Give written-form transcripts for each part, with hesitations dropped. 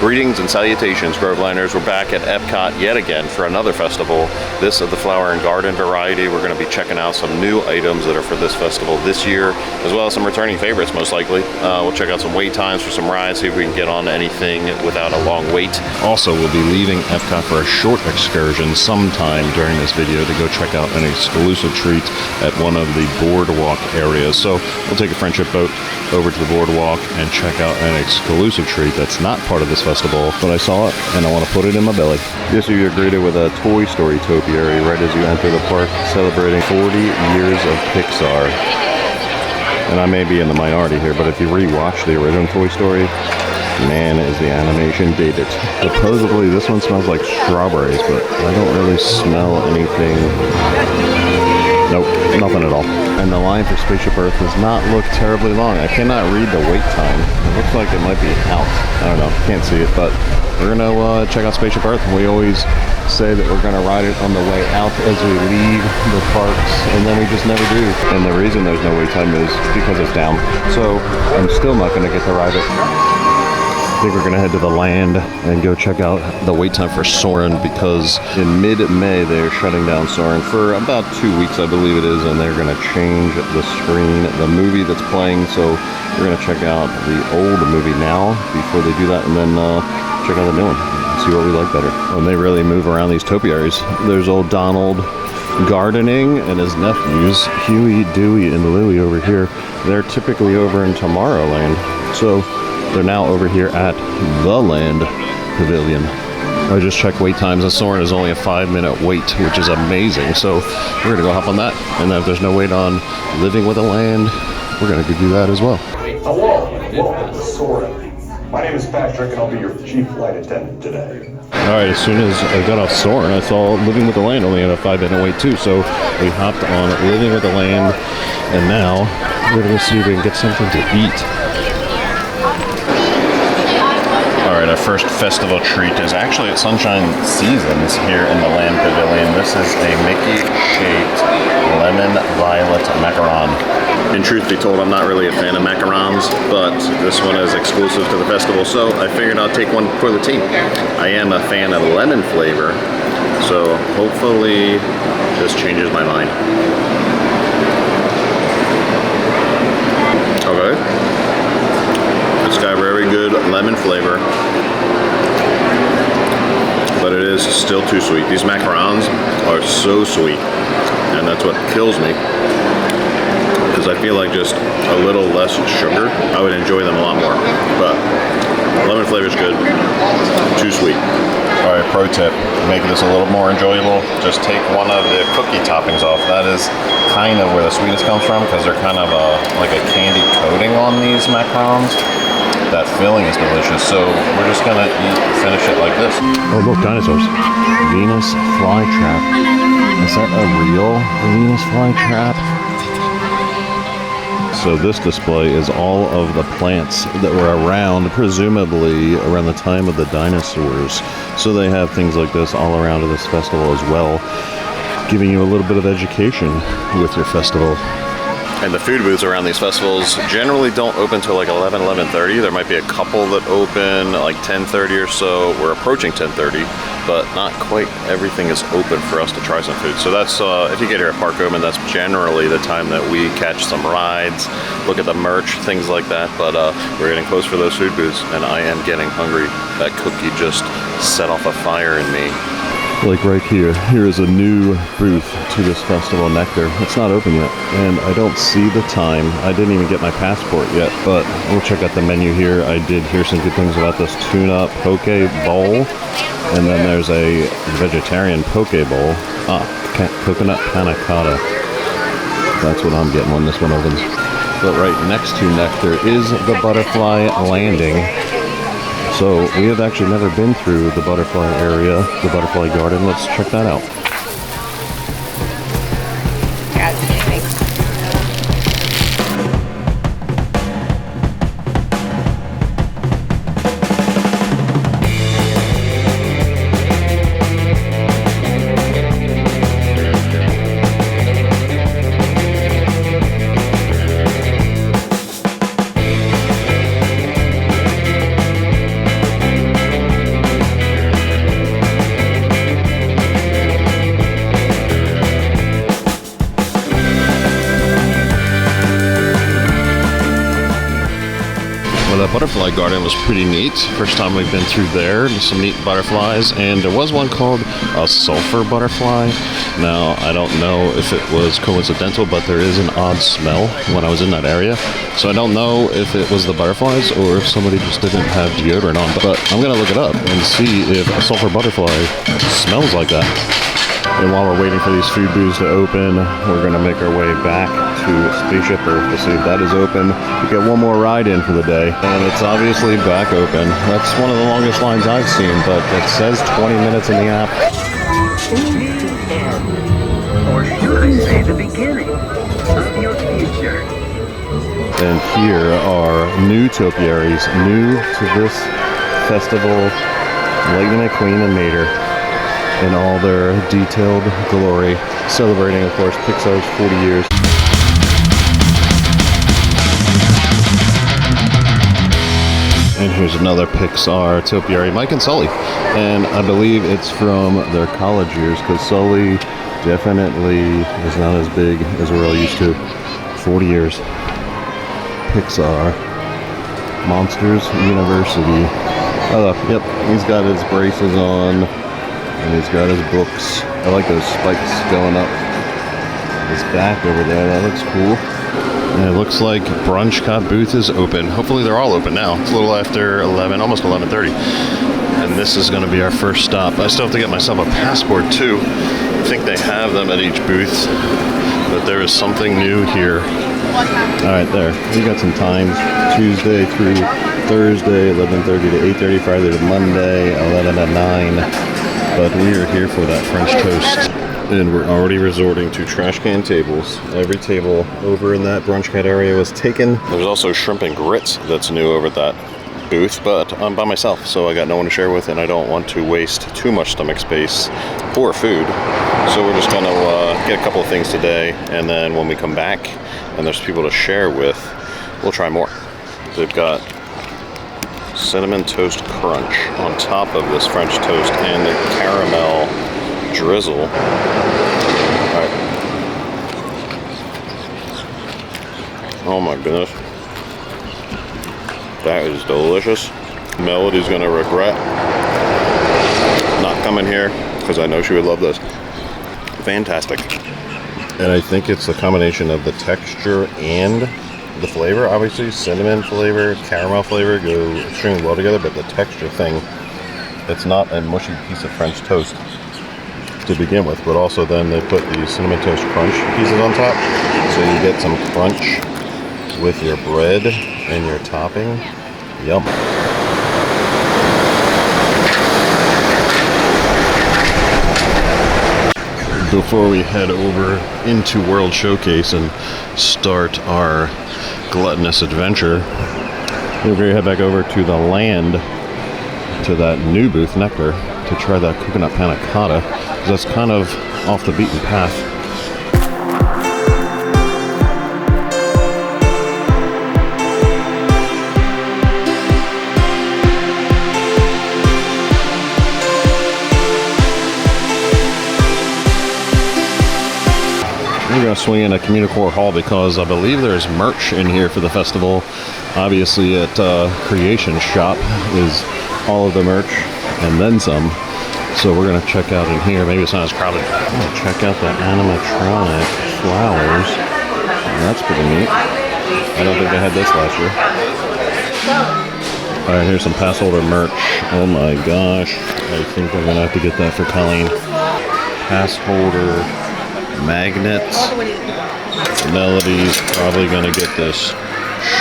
Greetings and salutations, Grovelanders. We're back at Epcot yet again for another festival. This of the flower and garden variety. We're going to be checking out some new items that are for this festival this year, as well as some returning favorites, most likely. We'll check out some wait times for some rides, see if we can get on anything without a long wait. Also, we'll be leaving Epcot for a short excursion sometime during this video to go check out an exclusive treat at one of the boardwalk areas. So we'll take a friendship boat over to the boardwalk and check out an exclusive treat that's not part of this festival, but I saw it and I want to put it in my belly. Yes, you're greeted with a Toy Story topiary right as you enter the park, celebrating 40 years of Pixar. And I may be in the minority here, but if you rewatch the original Toy Story, man, is the animation dated. Supposedly this one smells like strawberries, but I don't really smell anything. Nope, nothing at all. And the line for Spaceship Earth does not look terribly long. I cannot read the wait time. It looks like it might be out. I don't know, can't see it, but we're gonna check out Spaceship Earth. We always say that we're gonna ride it on the way out as we leave the parks, and then we just never do. And the reason there's no wait time is because it's down. So I'm still not gonna get to ride it. I think we're gonna head to the Land and go check out the wait time for Soarin', because in mid-May they're shutting down Soarin' for about 2 weeks, I believe it is, and they're gonna change the screen, the movie that's playing. So we're gonna check out the old movie now before they do that, and then check out the new one and see what we like better. And they really move around these topiaries. There's old Donald gardening and his nephews, Huey, Dewey, and Louie over here. They're typically over in Tomorrowland. So they're now over here at the Land Pavilion. I just checked wait times, and Soarin' is only a 5-minute wait, which is amazing. So we're gonna go hop on that, and then if there's no wait on Living with the Land, we're gonna go do that as well. Hello, welcome to Soarin'. My name is Patrick, and I'll be your chief flight attendant today. All right, as soon as I got off Soarin', I saw Living with the Land only had a 5-minute wait too. So we hopped on Living with the Land, and now we're gonna see if we can get something to eat. Our first festival treat is actually at Sunshine Seasons here in the Land Pavilion. This is a Mickey-shaped lemon violet macaron. In truth be told, I'm not really a fan of macarons, but this one is exclusive to the festival, so I figured I'd take one for the team. I am a fan of lemon flavor, so hopefully this changes my mind. Okay. It's got very good lemon flavor, but it is still too sweet. These macarons are so sweet, and that's what kills me, because I feel like just a little less sugar, I would enjoy them a lot more. But lemon flavor is good, too sweet. All right, pro tip, make this a little more enjoyable, just take one of the cookie toppings off. That is kind of where the sweetness comes from, because they're kind of like a candy coating on these macarons. That filling is delicious, so we're just gonna finish it like this. Oh look, dinosaurs. Venus flytrap. Is that a real Venus flytrap? So this display is all of the plants that were around, presumably around the time of the dinosaurs. So they have things like this all around this festival as well, giving you a little bit of education with your festival. And the food booths around these festivals generally don't open till like 11, 11:30. There might be a couple that open like 10:30 or so. We're approaching 10:30, but not quite everything is open for us to try some food. So that's, if you get here at Park Omen, that's generally the time that we catch some rides, look at the merch, things like that. But we're getting close for those food booths, and I am getting hungry. That cookie just set off a fire in me. Like right here, here is a new booth to this festival, Nectar. It's not open yet, and I don't see the time. I didn't even get my passport yet, but we'll check out the menu here. I did hear some good things about this tuna poke bowl, and then there's a vegetarian poke bowl. Coconut panna cotta. That's what I'm getting when this one opens. But right next to Nectar is the Butterfly Landing. So we have actually never been through the butterfly area, the butterfly garden. Let's check that out. Well, that butterfly garden was pretty neat. First time we've been through there. There's some neat butterflies, and there was one called a sulfur butterfly. Now, I don't know if it was coincidental, but there is an odd smell when I was in that area. So I don't know if it was the butterflies or if somebody just didn't have deodorant on. But I'm gonna look it up and see if a sulfur butterfly smells like that. And while we're waiting for these food booths to open, we're going to make our way back to Spaceship Earth to see if that is open. We get one more ride in for the day, and it's obviously back open. That's one of the longest lines I've seen, but it says 20 minutes in the app. Or should I say the beginning of your future? And here are new Topiaries, new to this festival, Lightning McQueen and Mater, in all their detailed glory, celebrating, of course, Pixar's 40 years. And here's another Pixar Topiary, Mike and Sully. And I believe it's from their college years, because Sully definitely is not as big as we're all used to. 40 years. Pixar. Monsters University. Oh, look, yep, he's got his braces on. And he's got his books. I like those spikes going up his back over there. That looks cool. And it looks like Brunch Cot booth is open. Hopefully they're all open now. It's a little after 11, almost 11:30. And this is going to be our first stop. I still have to get myself a passport too. I think they have them at each booth. But there is something new here. Alright, there. We got some times. Tuesday through Thursday, 11:30 to 8:30. Friday to Monday, 11 to 9. But we are here for that French toast. And we're already resorting to trash can tables. Every table over in that Brunch Cat area was taken. There's also shrimp and grits that's new over at that booth, but I'm by myself, so I got no one to share with, and I don't want to waste too much stomach space or food. So we're just gonna get a couple of things today, and then when we come back and there's people to share with, we'll try more. They've got cinnamon toast crunch on top of this French toast and the caramel drizzle. All right. Oh my goodness. That is delicious. Melody's gonna regret not coming here because I know she would love this. Fantastic. And I think it's a combination of the texture and the flavor. Obviously cinnamon flavor, caramel flavor go extremely well together, but the texture thing, it's not a mushy piece of French toast to begin with, but also then they put the cinnamon toast crunch pieces on top, so you get some crunch with your bread and your topping. Yum. Before we head over into World Showcase and start our gluttonous adventure, we're going to head back over to the Land, to that new booth, Nectar, to try that coconut panna cotta, because that's kind of off the beaten path. We're going to swing in a Communicore Hall because I believe there's merch in here for the festival. Obviously at Creation Shop is all of the merch and then some. So we're going to check out in here. Maybe it's not as crowded. I'm going to check out the animatronic flowers. That's pretty neat. I don't think they had this last year. Alright, here's some pass holder merch. Oh my gosh. I think I'm going to have to get that for Colleen. Pass holder magnets. Melody's probably going to get this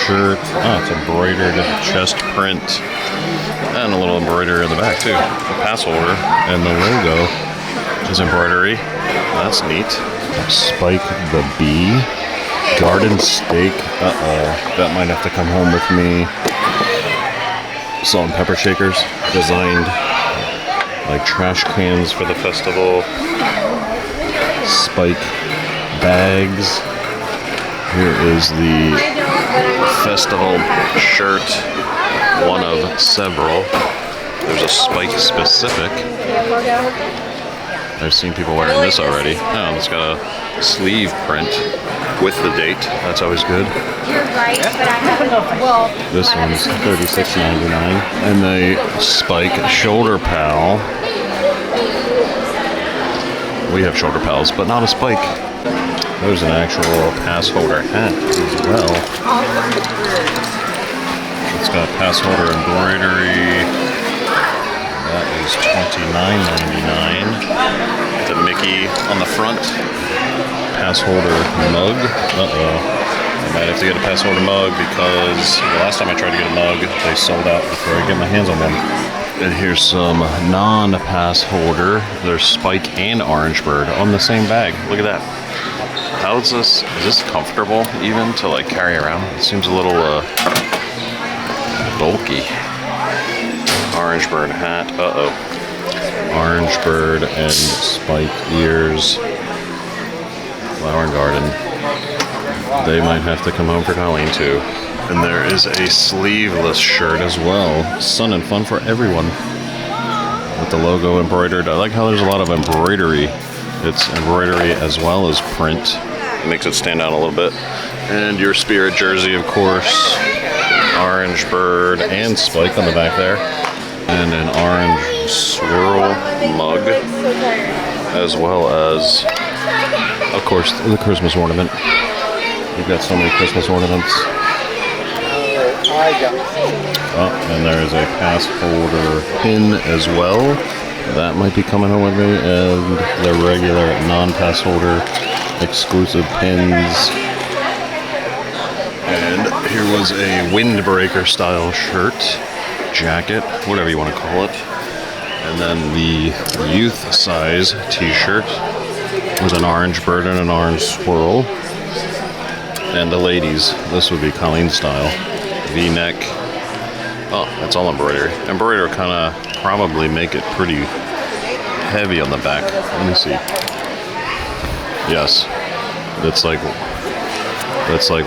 shirt. Oh, it's embroidered chest print. And a little embroidery in the back too. The pass holder and the logo is embroidery. That's neat. Spike the Bee. Garden steak. That might have to come home with me. Salt and pepper shakers. Designed like trash cans for the festival. Spike bags. Here is the festival shirt, one of several. There's a Spike specific. I've seen people wearing this already. Oh, it's got a sleeve print with the date. That's always good. You're right, but I haven't. Well, This one's $36.99. And the Spike Shoulder Pal. We have shoulder pals, but not a Spike. There's an actual pass holder hat as well. It's got pass holder embroidery. That is $29.99. The Mickey on the front. Pass holder mug. Uh-oh. I might have to get a pass holder mug because the last time I tried to get a mug, they sold out before I get my hands on one. And here's some non-pass holder. There's Spike and Orange Bird on the same bag. Look at that. How is this comfortable even to like carry around? It seems a little bulky. Orange Bird hat. Uh-oh. Orange Bird and Spike ears. Flower and Garden. They might have to come home for Colleen too. And there is a sleeveless shirt as well. Sun and fun for everyone. With the logo embroidered. I like how there's a lot of embroidery. It's embroidery as well as print. It makes it stand out a little bit. And your Spirit jersey, of course. Orange Bird and Spike on the back there. And an orange swirl mug. As well as, of course, the Christmas ornament. You've got so many Christmas ornaments. Oh, and there's a pass holder pin as well. That might be coming home with me. And the regular non-pass holder exclusive pins. And here was a windbreaker style shirt, jacket, whatever you want to call it. And then the youth size t-shirt with an orange bird and an orange swirl. And the ladies, this would be Colleen style, V-neck. Oh, that's all embroidery. Embroidery kind of probably make it pretty heavy on the back. Let me see. Yes, that's like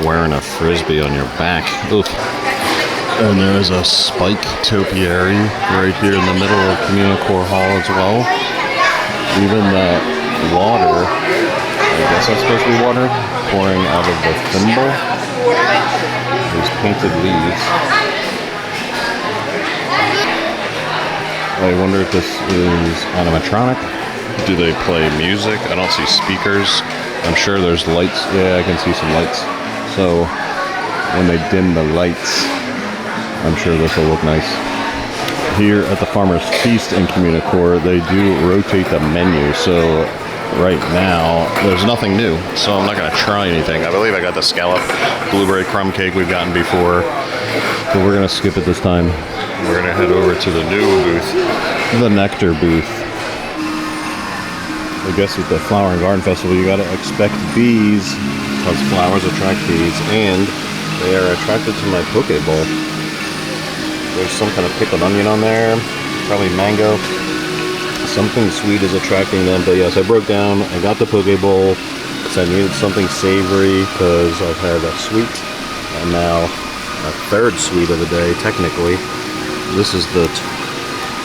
wearing a frisbee on your back. Oof. And there is a Spike Topiary right here in the middle of Communicore Hall as well. Even the water, I guess that's supposed to be water, pouring out of the thimble. These painted leaves. I wonder if this is animatronic. Do they play music? I don't see speakers. I'm sure there's lights. Yeah, I can see some lights. So when they dim the lights, I'm sure this will look nice. Here at the Farmer's Feast in Communicore, they do rotate the menu. So right now, there's nothing new. So I'm not going to try anything. I believe I got the scallop blueberry crumb cake we've gotten before. But we're going to skip it this time. We're going to head over to the new booth, the Nectar booth. I guess with the Flower and Garden Festival, you got to expect bees because flowers attract bees, and they are attracted to my poke bowl. There's some kind of pickled onion on there, probably mango. Something sweet is attracting them, but yes, I broke down. I got the poke bowl because I needed something savory because I've had a sweet and now a third sweet of the day, technically. This is the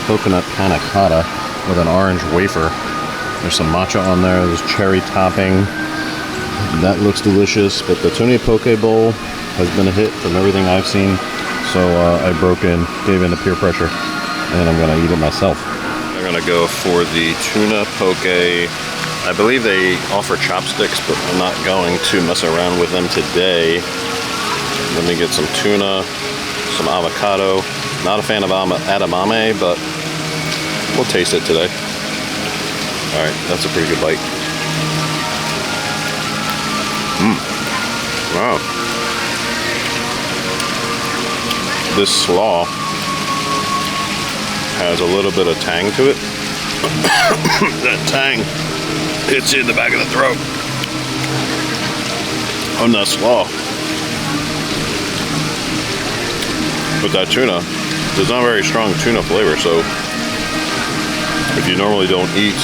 coconut panna cotta with an orange wafer. There's some matcha on there. There's cherry topping. That looks delicious. But the Tuna poke bowl has been a hit from everything I've seen. So I gave in to peer pressure, and I'm going to eat it myself. I'm going to go for the Tuna poke. I believe they offer chopsticks, but I'm not going to mess around with them today. Let me get some tuna, some avocado. Not a fan of edamame, but we'll taste it today. Alright, that's a pretty good bite. Wow. This slaw has a little bit of tang to it. That tang hits you in the back of the throat on that slaw. But that tuna, there's not very strong tuna flavor, so if you normally don't eat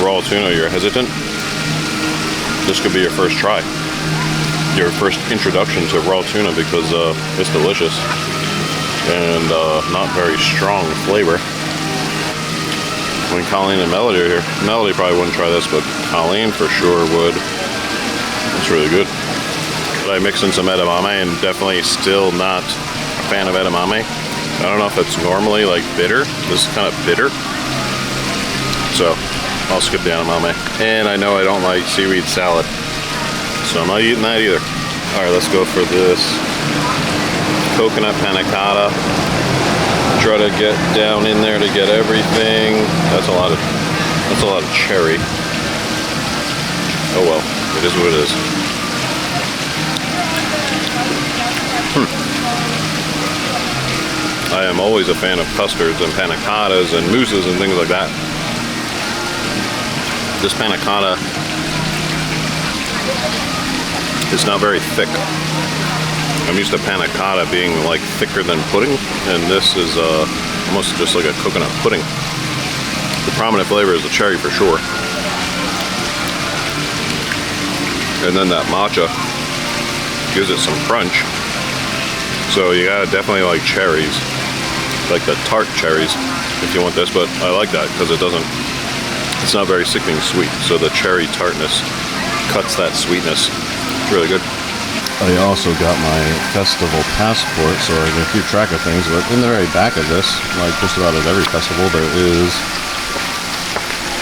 raw tuna, you're hesitant, this could be your first try. Your first introduction to raw tuna because it's delicious and not very strong flavor. When Colleen and Melody are here. Melody probably wouldn't try this, but Colleen for sure would. It's really good. But I mixed in some edamame and definitely still not a fan of edamame. I don't know if it's normally like bitter. This is kind of bitter. So I'll skip the edamame. And I know I don't like seaweed salad, so I'm not eating that either. All right, let's go for this coconut panna cotta. Try to get down in there to get everything. That's a lot of cherry. Oh well, it is what it is. I am always a fan of custards and panna cottas and mousses and things like that. This panna cotta is not very thick. I'm used to panna cotta being like thicker than pudding, and this is almost just like a coconut pudding. The prominent flavor is the cherry for sure. And then that matcha gives it some crunch. So you gotta definitely like cherries, like the tart cherries if you want this, but I like that because it's not very sickening sweet. So the cherry tartness cuts that sweetness. It's really good. I also got my festival passport, so I can keep track of things, but in the very back of this, like just about at every festival, there is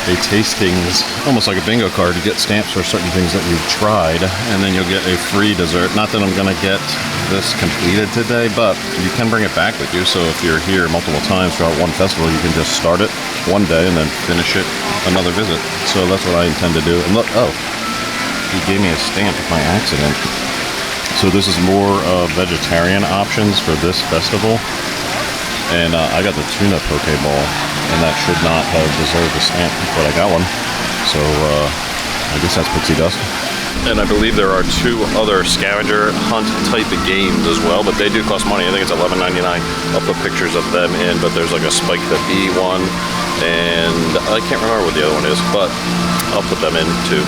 a tastings, almost like a bingo card. You get stamps for certain things that you've tried, and then you'll get a free dessert. Not that I'm going to get this completed today, but you can bring it back with you, so if you're here multiple times throughout one festival, you can just start it one day and then finish it another visit. So that's what I intend to do. And look, oh, he gave me a stamp by accident. So this is more vegetarian options for this festival. And I got the tuna poke ball, and that should not have deserved a stamp, but I got one. So I guess that's pixie dust. And I believe there are 2 other scavenger hunt type of games as well, but they do cost money. I think it's $11.99. I'll put pictures of them in, but there's like a Spike the Bee one, and I can't remember what the other one is, but I'll put them in too.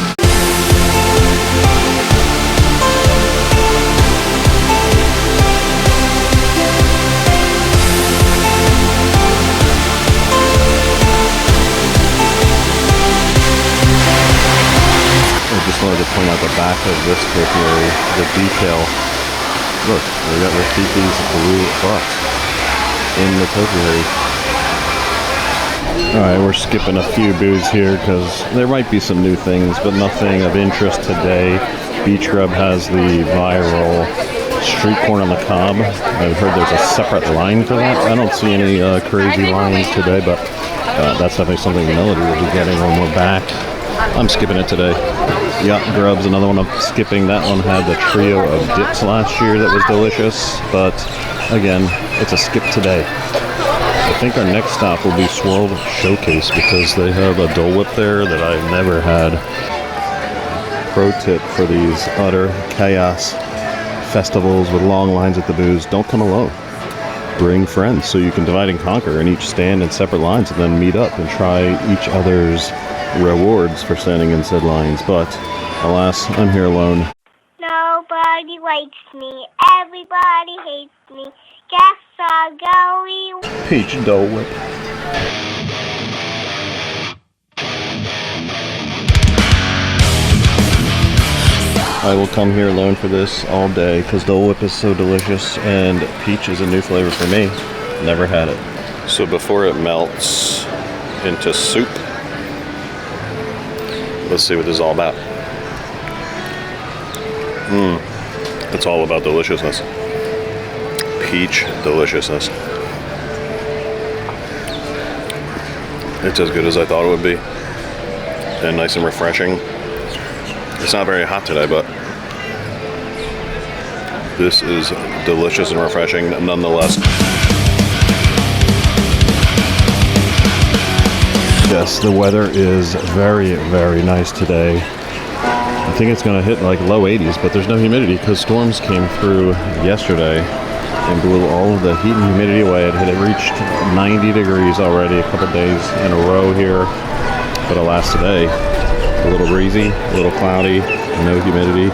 I just wanted to point out the back of this topiary, the detail. Look, we got Rafiki's blue box in the topiary. Alright, we're skipping a few booths here because there might be some new things, but nothing of interest today. Beach Grub has the viral street corn on the cob. I've heard there's a separate line for that. I don't see any crazy lines today, but that's definitely something Melody will be getting when we're back. I'm skipping it today. Yacht Grub's another one I'm skipping. That one had the trio of dips last year that was delicious, but again, it's a skip today. I think our next stop will be Swirled Showcase because they have a Dole Whip there that I've never had. Pro tip for these utter chaos festivals with long lines at the booths: don't come alone. Bring friends so you can divide and conquer and each stand in separate lines and then meet up and try each other's rewards for standing in said lines. But alas, I'm here alone. Nobody likes me, everybody hates me. Guess I'll go Peach Dole Whip. I will come here alone for this all day because Dole Whip is so delicious, and peach is a new flavor for me. Never had it. So before it melts into soup, let's see what this is all about. It's all about deliciousness. Peach deliciousness. It's as good as I thought it would be. And nice and refreshing. It's not very hot today, but this is delicious and refreshing nonetheless. Yes, the weather is very, very nice today. I think it's going to hit like low 80s, but there's no humidity because storms came through yesterday and blew all of the heat and humidity away. It had reached 90 degrees already a couple days in a row here, but alas today, a little breezy, a little cloudy, no humidity.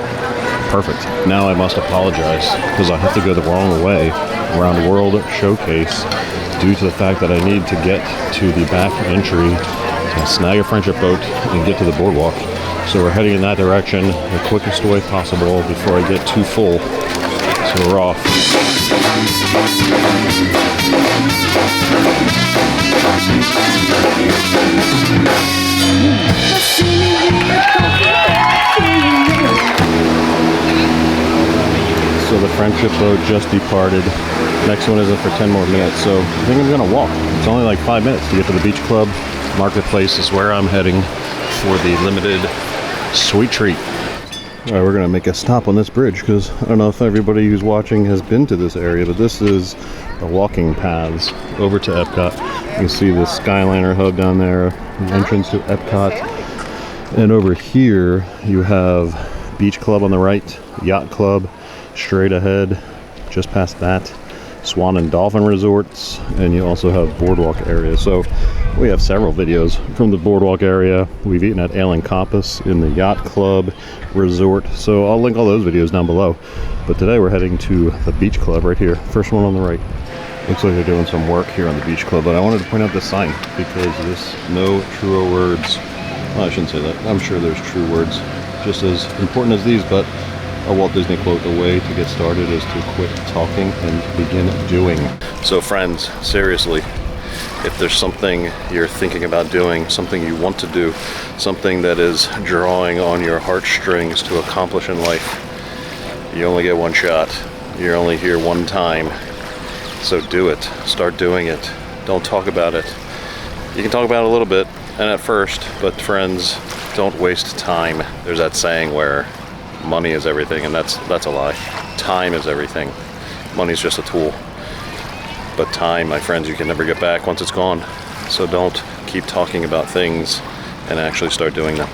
Perfect. Now I must apologize because I have to go the wrong way around World Showcase due to the fact that I need to get to the back entry to snag a friendship boat and get to the boardwalk. So we're heading in that direction the quickest way possible before I get too full. So we're off. So the friendship boat just departed. Next one isn't for 10 more minutes, so I think I'm gonna walk. It's only like 5 minutes to get to the beach club. Marketplace is where I'm heading for the limited sweet treat. All right, we're gonna make a stop on this bridge because I don't know if everybody who's watching has been to this area, but this is the walking paths over to Epcot. You can see the Skyliner hub down there, the entrance to Epcot. And over here, you have Beach Club on the right, Yacht Club straight ahead, just past that, Swan and Dolphin Resorts, and you also have Boardwalk area. So we have several videos from the Boardwalk area. We've eaten at Ale and Compass in the Yacht Club Resort, so I'll link all those videos down below. But today we're heading to the Beach Club right here, first one on the right. Looks like they're doing some work here on the Beach Club, but I wanted to point out this sign because this no truer words. Well, I shouldn't say that. I'm sure there's true words just as important as these, but a Walt Disney quote, the way to get started is to quit talking and begin doing. So friends, seriously, if there's something you're thinking about doing, something you want to do, something that is drawing on your heartstrings to accomplish in life, you only get one shot. You're only here one time. So do it. Start doing it. Don't talk about it. You can talk about it a little bit and at first, but friends, don't waste time. There's that saying where money is everything, and that's a lie. Time is everything. Money's just a tool. But time, my friends, you can never get back once it's gone. So don't keep talking about things and actually start doing them.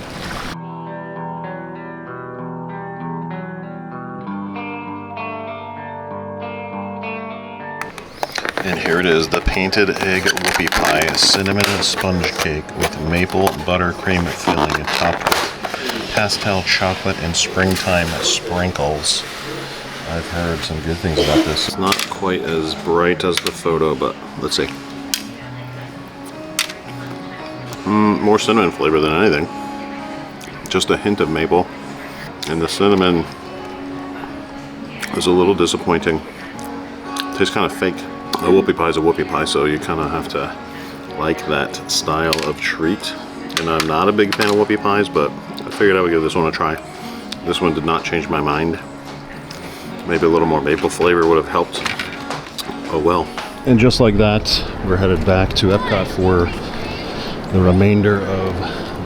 And here it is, the painted egg whoopie pie, cinnamon sponge cake with maple buttercream filling topped with pastel chocolate and springtime sprinkles. I've heard some good things about this. It's not quite as bright as the photo, but let's see. More cinnamon flavor than anything. Just a hint of maple. And the cinnamon is a little disappointing. Tastes kind of fake. A whoopie pie is a whoopie pie, so you kind of have to like that style of treat. And I'm not a big fan of whoopie pies, but I figured I would give this one a try. This one did not change my mind. Maybe a little more maple flavor would have helped. Oh well. And just like that, we're headed back to Epcot for the remainder of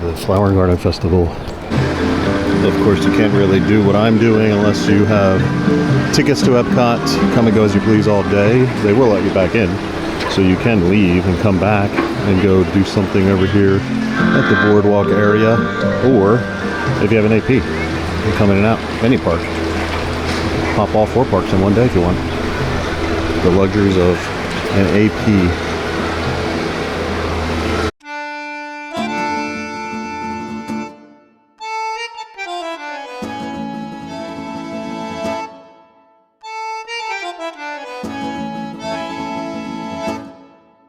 the Flower and Garden Festival. Of course, you can't really do what I'm doing unless you have tickets to Epcot, come and go as you please all day. They will let you back in, so you can leave and come back and go do something over here at the Boardwalk area, or if you have an AP, you can come in and out any park. Pop all 4 parks in one day if you want. The luxuries of an AP.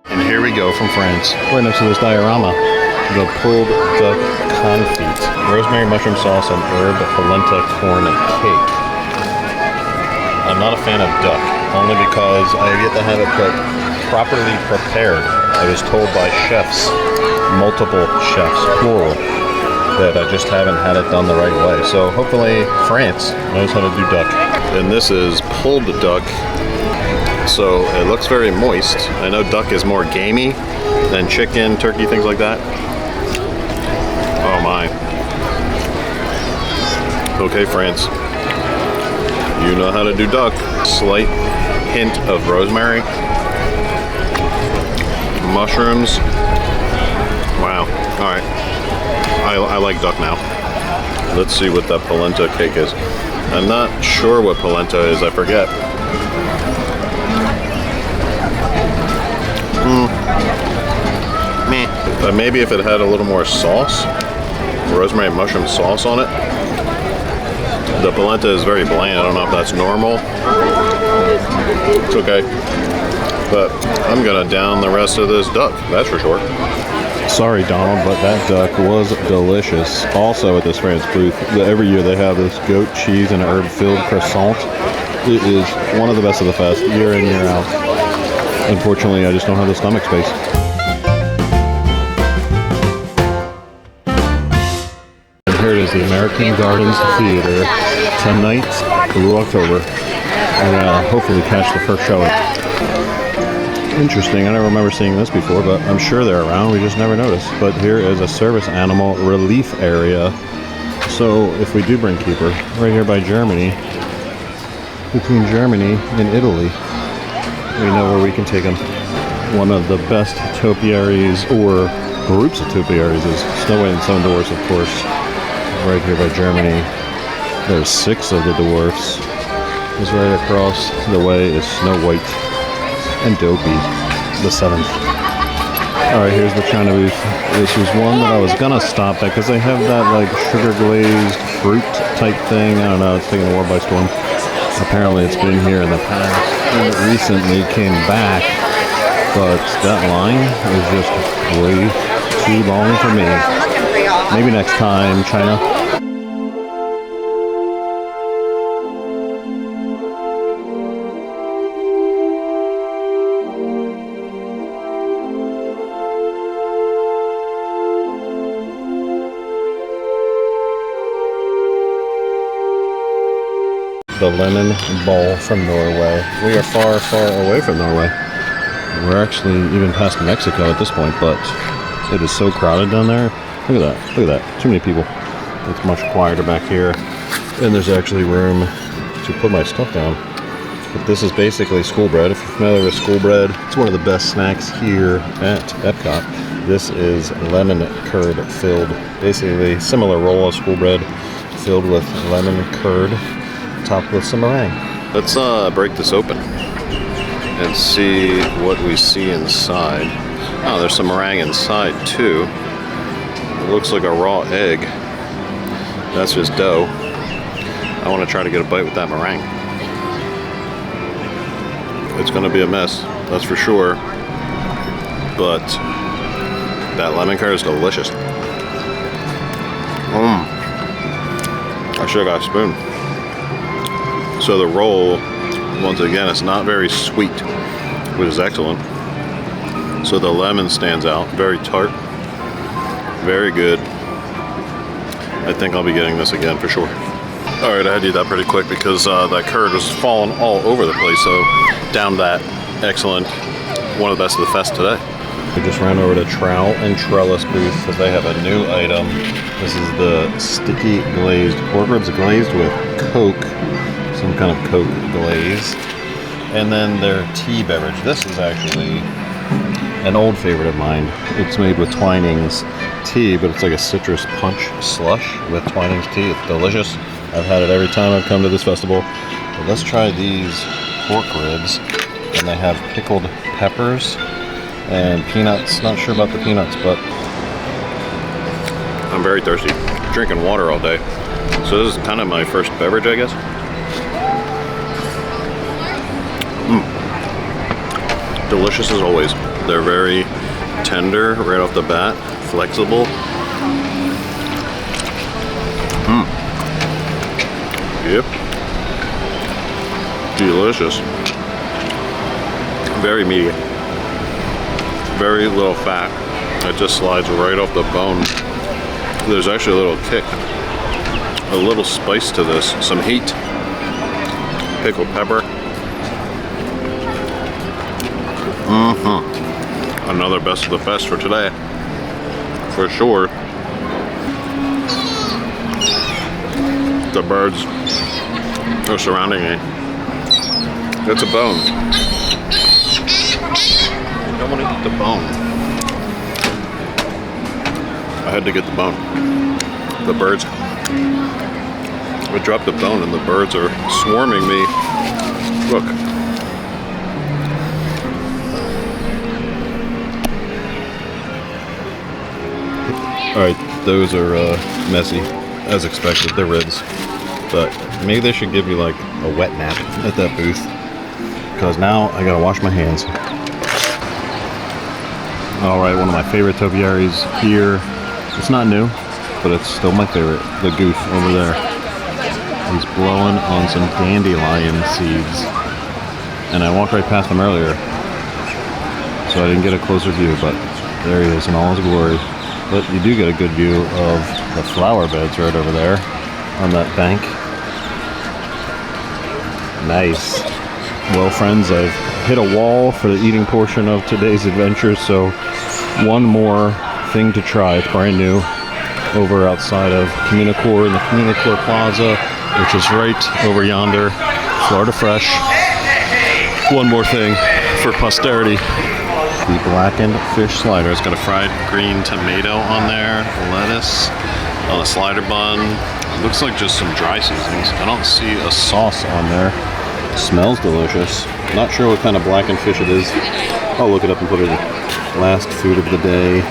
And here we go from France, right next to this diorama. The pulled duck confit, rosemary mushroom sauce and herb polenta corn cake. I'm not a fan of duck, only because I have yet to have it properly prepared. I was told by chefs, multiple chefs, plural, that I just haven't had it done the right way. So hopefully France knows how to do duck. And this is pulled duck, so it looks very moist. I know duck is more gamey than chicken, turkey, things like that. Oh my. Okay, France. You know how to do duck. Slight hint of rosemary. Mushrooms. Wow. Alright. I like duck now. Let's see what that polenta cake is. I'm not sure what polenta is. I forget. Meh. But maybe if it had a little more sauce, rosemary mushroom sauce on it, The polenta is very bland. I don't know if that's normal. It's okay. But I'm gonna down the rest of this duck, that's for sure. Sorry, Donald, but that duck was delicious. Also at this France booth, every year they have this goat cheese and herb-filled croissant. It is one of the best of the fest, year in, year out. Unfortunately, I just don't have the stomach space. And here it is, the American Gardens Theater. Tonight through October. And hopefully catch the first showing. Interesting, I don't remember seeing this before, but I'm sure they're around, we just never noticed. But here is a service animal relief area. So if we do bring Keeper, right here by Germany, between Germany and Italy, we know where we can take him. One of the best topiaries, or groups of topiaries, is Snow White and Seven Dwarfs, of course. Right here by Germany, there's 6 of the dwarfs. Is right across the way is Snow White and Dopey, the 7th. Alright, here's the China booth. This was one that I was gonna stop at because they have that like sugar glazed fruit type thing. I don't know, it's taking the world by storm. Apparently it's been here in the past and it recently came back, but that line is just way too long for me. Maybe next time, China. The lemon bowl from Norway. We are far, far away from Norway. We're actually even past Mexico at this point, but it is so crowded down there. Look at that, look at that, too many people. It's much quieter back here, and there's actually room to put my stuff down. But this is basically school bread. If you're familiar with school bread, it's one of the best snacks here at Epcot. This is lemon curd filled, basically similar roll of school bread filled with lemon curd, topped with some meringue. Let's break this open and see what we see inside. Oh, there's some meringue inside too. It looks like a raw egg. That's just dough. I want to try to get a bite with that meringue. It's going to be a mess, that's for sure. But that lemon curd is delicious. I should have got a spoon. So the roll, once again, it's not very sweet, which is excellent. So the lemon stands out, very tart, very good. I think I'll be getting this again for sure. All right, I had to eat that pretty quick because that curd was falling all over the place. So down that, excellent, one of the best of the fest today. We just ran over to Trowel and Trellis booth because they have a new item. This is the sticky glazed pork ribs glazed with Coke. Some kind of Coke glaze, and then their tea beverage. This is actually an old favorite of mine. It's made with Twinings tea, but it's like a citrus punch slush with Twinings tea. It's delicious. I've had it every time I've come to this festival. But let's try these pork ribs, and they have pickled peppers and peanuts. Not sure about the peanuts, but I'm very thirsty. Drinking water all day. So this is kind of my first beverage, I guess. Delicious as always. They're very tender right off the bat, flexible. Yep. Delicious. Very meaty. Very little fat. It just slides right off the bone. There's actually a little kick. A little spice to this. Some heat. Pickled pepper. Another best of the fest for today, for sure. The birds are surrounding me. It's a bone. I don't want to eat the bone. I had to get the bone. The birds. I dropped the bone and the birds are swarming me. Look. Alright, those are messy, as expected. They're ribs. But Maybe they should give you like a wet nap at that booth. Because now I gotta wash my hands. Alright, one of my favorite topiaries here. It's not new, but it's still my favorite. The goof over there. He's blowing on some dandelion seeds. And I walked right past him earlier, so I didn't get a closer view, but there he is in all his glory. But you do get a good view of the flower beds right over there on that bank. Nice. Well, friends, I've hit a wall for the eating portion of today's adventure, so one more thing to try. It's brand new over outside of Communicore in the Communicore Plaza, which is right over yonder. Florida Fresh. One more thing for posterity. The blackened fish slider. It's got a fried green tomato on there, lettuce on a slider bun. It looks like just some dry seasonings. I don't see a sauce on there. It smells delicious. Not sure what kind of blackened fish it is. I'll look it up and put it in. Last food of the day.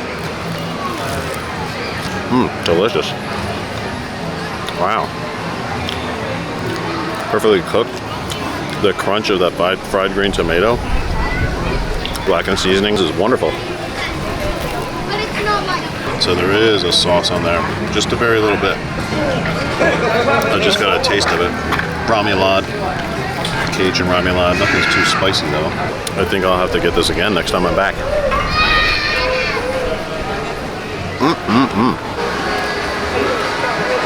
Delicious. Wow. Perfectly cooked. The crunch of that fried green tomato, blackened seasonings is wonderful. So there is a sauce on there, just a very little bit. I just got a taste of it. Remoulade, Cajun remoulade. Nothing's too spicy though. I think I'll have to get this again next time I'm back.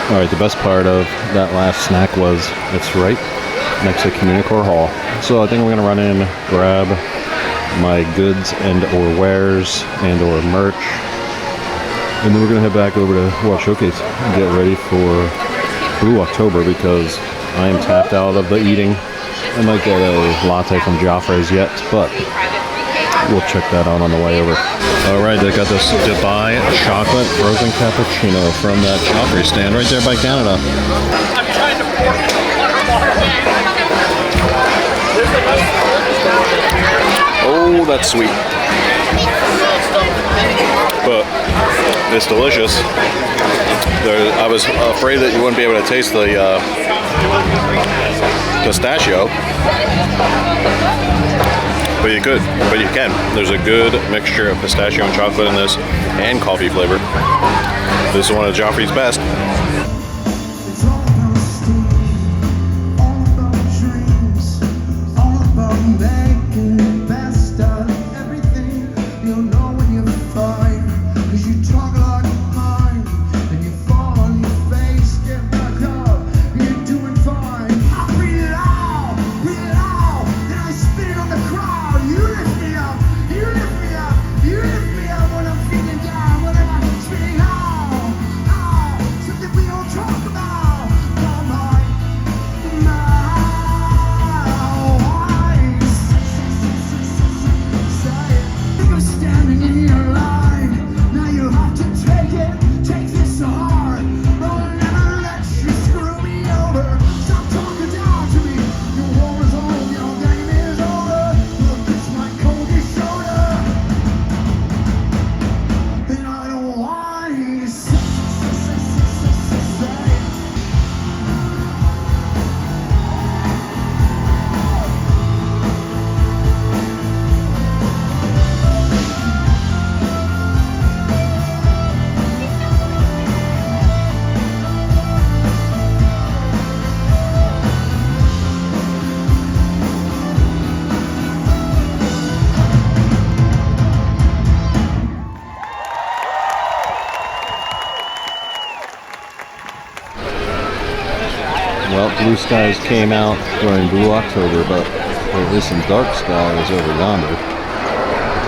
All right, the best part of that last snack was it's right next to Communicore Hall. So I think we're gonna run in, grab my goods and or wares and or merch, and then we're gonna head back over to World Showcase and get ready for Blue October because I am tapped out of the eating. I might get a latte from Joffrey's yet, but we'll check that out on the way over. All right, they got this Dubai chocolate frozen cappuccino from that Joffrey stand right there by Canada. Oh, that's sweet. But it's delicious. I was afraid that you wouldn't be able to taste the pistachio. But you could, but you can. There's a good mixture of pistachio and chocolate in this, and coffee flavor. This is one of Joffrey's best. Well, blue skies came out during Blue October, but there is some dark skies over yonder.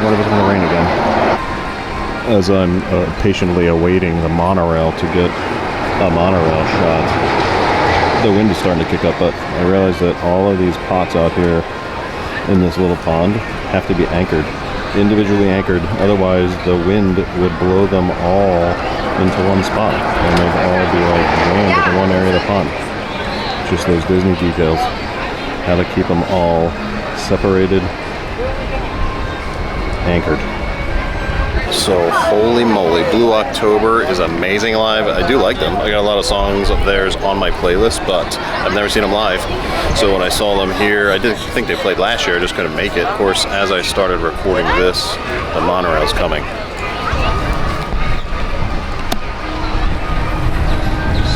What if it's going to rain again? As I'm patiently awaiting the monorail to get a monorail shot, the wind is starting to kick up, but I realize that all of these pots out here in this little pond have to be anchored, individually anchored, otherwise the wind would blow them all into one spot, and they'd all be like jammed in one area of the pond. Just those Disney details, how to keep them all separated, anchored. So holy moly, Blue October is amazing live. I do like them. I got a lot of songs of theirs on my playlist, but I've never seen them live. So when I saw them here, I did think they played last year, I just couldn't make it. Of course, as I started recording this, the monorail's coming.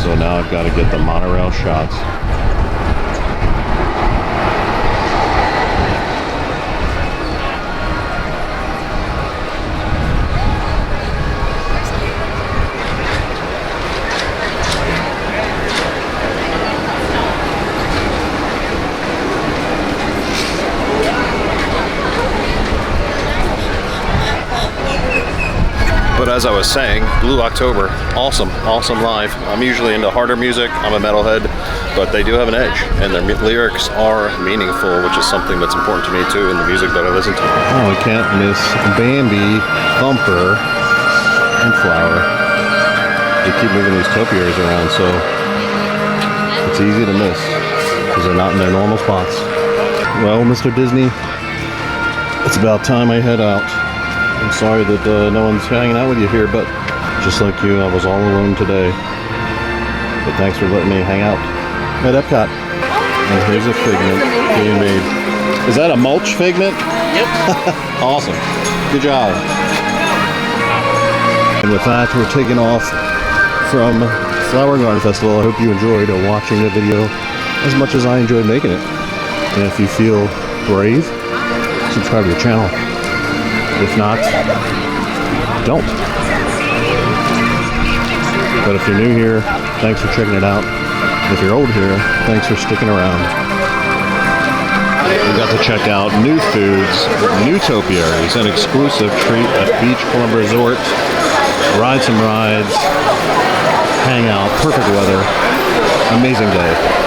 So now I've got to get the monorail shots. But as I was saying, Blue October, awesome, awesome live. I'm usually into harder music, I'm a metalhead, but they do have an edge, and their lyrics are meaningful, which is something that's important to me too in the music that I listen to. Oh, we can't miss Bambi, Thumper, and Flower. They keep moving these topiaries around, so it's easy to miss, because they're not in their normal spots. Well, Mr. Disney, it's about time I head out. I'm sorry that no one's hanging out with you here, but just like you, I was all alone today. But thanks for letting me hang out at Epcot. And here's a figment being made. Is that a mulch figment? Yep. Awesome. Good job. And with that, we're taking off from Flower and Garden Festival. I hope you enjoyed watching the video as much as I enjoyed making it. And if you feel brave, subscribe to the channel. If not, don't. But if you're new here, thanks for checking it out. If you're old here, thanks for sticking around. We got to check out new foods, new topiaries, an exclusive treat at Beach Club Resort, ride some rides, hang out, perfect weather, amazing day.